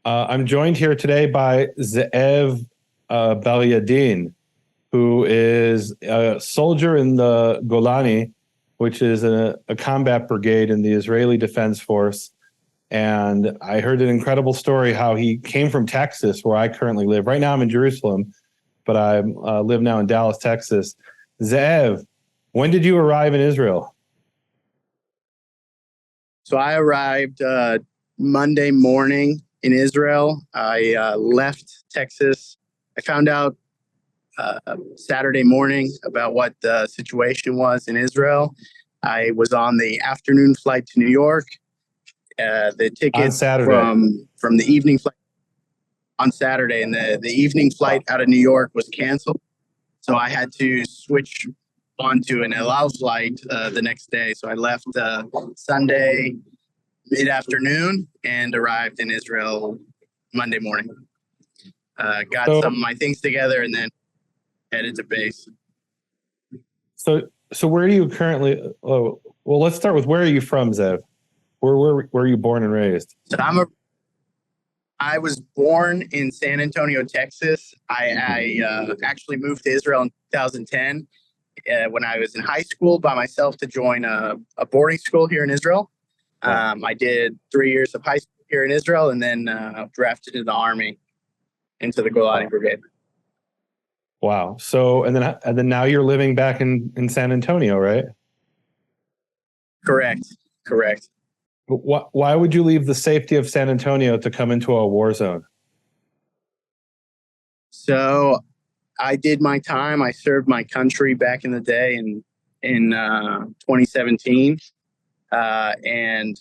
I'm joined here today by Ze'ev Balyadin, who is a soldier in the Golani, which is a combat brigade in the Israeli Defense Force. And I heard an incredible story how he came from Texas, where I currently live. Right now I'm in Jerusalem, but I live now in Dallas, Texas. Ze'ev, when did you arrive in Israel? So I arrived Monday morning in Israel. I left Texas. I found out Saturday morning about what the situation was in Israel. I was on the afternoon flight to New York. The ticket from the evening flight on Saturday, and the evening flight out of New York was canceled. So I had to switch onto an El Al flight the next day. So I left Sunday mid-afternoon and arrived in Israel Monday morning. Got some of my things together and then headed to base. So where are you currently? Oh, well, let's start with where are you from, Zev? Where were you born and raised? So I was born in San Antonio, Texas. I actually moved to Israel in 2010 when I was in high school by myself to join a boarding school here in Israel. I did 3 years of high school here in Israel and then drafted into the Army, into the Golani Brigade. Wow. So, and then now you're living back in San Antonio, right? Correct. But why would you leave the safety of San Antonio to come into a war zone? So I did my time. I served my country back in the day in 2017. And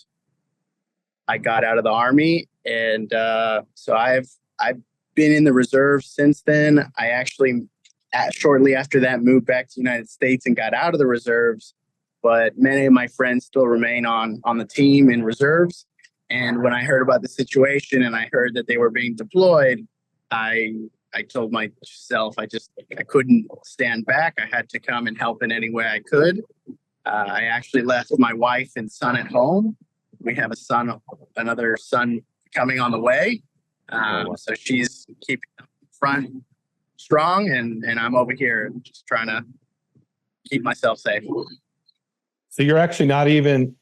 I got out of the Army. And so I've been in the reserves since then. I actually, shortly after that, moved back to the United States and got out of the reserves. But many of my friends still remain on the team in reserves. And when I heard about the situation and I heard that they were being deployed, I told myself I couldn't stand back. I had to come and help in any way I could. I actually left my wife and son at home. We have another son coming on the way. So she's keeping the front strong, and I'm over here just trying to keep myself safe. So you're actually not even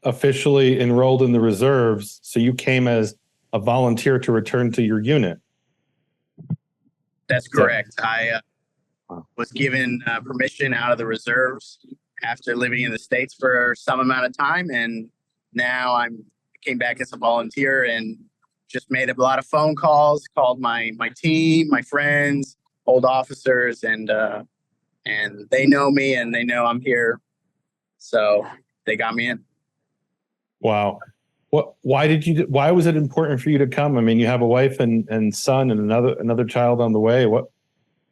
officially enrolled in the reserves. So you came as a volunteer to return to your unit. That's correct. I was given permission out of the reserves after living in the States for some amount of time. And now I came back as a volunteer and just made a lot of phone calls, called my team, my friends, old officers, and they know me and they know I'm here. So they got me in. Wow. Why was it important for you to come? I mean, you have a wife and son and another child on the way.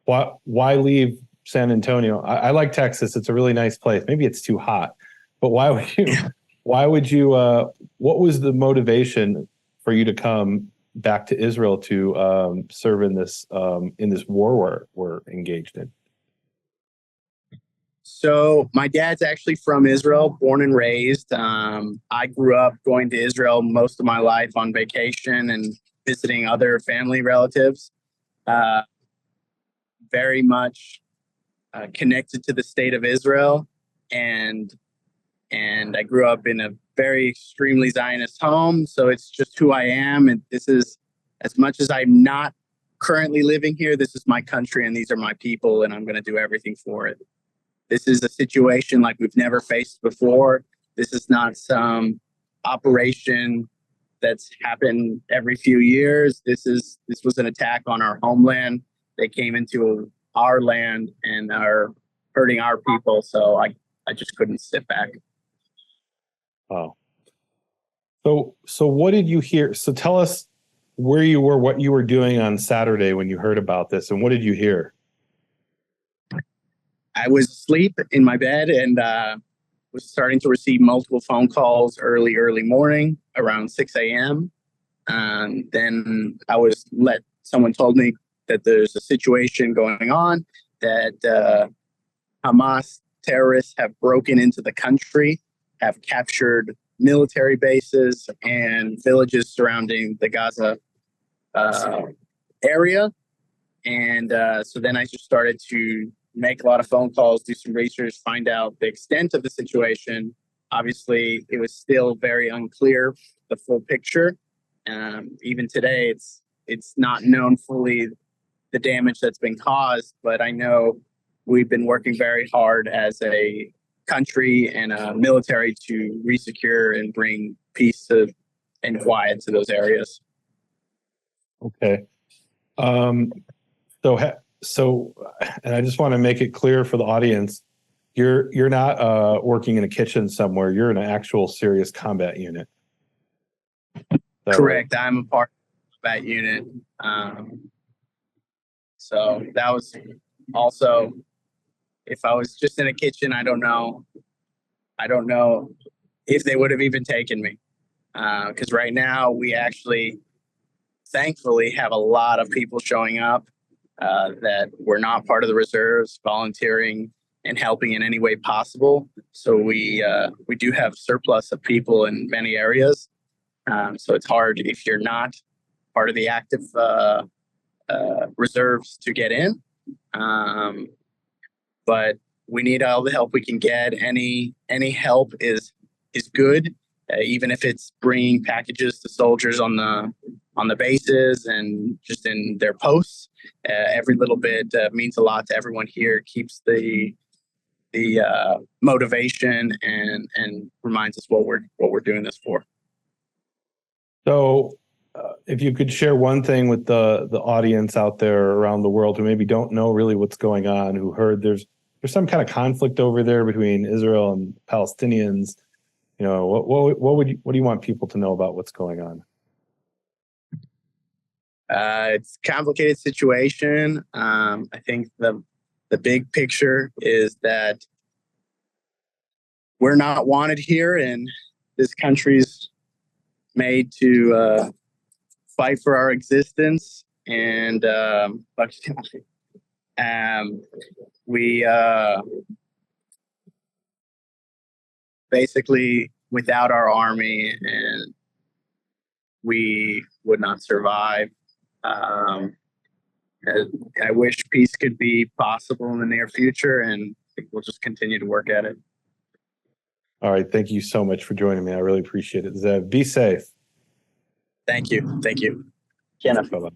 Why leave San Antonio? I like Texas. It's a really nice place. Maybe it's too hot, but what was the motivation for you to come back to Israel to serve in this war we're engaged in? So my dad's actually from Israel, born and raised. I grew up going to Israel most of my life on vacation and visiting other family relatives. Very much connected to the state of Israel, and I grew up in a very extremely Zionist home. So it's just who I am, and this is, as much as I'm not currently living here, this is my country and these are my people, and I'm going to do everything for it. This is a situation like we've never faced before. This is not some operation that's happened every few years. This was an attack on our homeland. They came into our land and are hurting our people. So I just couldn't sit back. Wow. So what did you hear? So tell us where you were, what you were doing on Saturday when you heard about this, and what did you hear? I was asleep in my bed and was starting to receive multiple phone calls early morning around 6 a.m. Then someone told me that there's a situation going on, that Hamas terrorists have broken into the country, have captured military bases and villages surrounding the Gaza area. And so then I just started to make a lot of phone calls, do some research, find out the extent of the situation. Obviously, it was still very unclear, the full picture. Even today, it's not known fully the damage that's been caused, but I know we've been working very hard as a country and a military to resecure and bring peace and quiet to those areas. Okay. So, and I just want to make it clear for the audience, you're not working in a kitchen somewhere. You're in an actual serious combat unit. Correct. Right? I'm a part of that unit. So that was also, if I was just in a kitchen, I don't know if they would have even taken me. Because right now we actually, thankfully, have a lot of people showing up that were not part of the reserves, volunteering and helping in any way possible. So we do have surplus of people in many areas. So it's hard if you're not part of the active reserves to get in. But we need all the help we can get. Any help is good, even if it's bringing packages to soldiers on the bases and just in their posts. Every little bit means a lot to everyone here. Keeps the motivation and reminds us what we're doing this for. So, if you could share one thing with the audience out there around the world who maybe don't know really what's going on, who heard there's some kind of conflict over there between Israel and Palestinians, you know, what do you want people to know about what's going on? It's a complicated situation. I think the big picture is that we're not wanted here, and this country's made to fight for our existence. And we basically, without our army, and we would not survive. I wish peace could be possible in the near future, and we'll just continue to work at it. All right. Thank you so much for joining me. I really appreciate it. Zev, be safe. Thank you. Thank you. Bye-bye.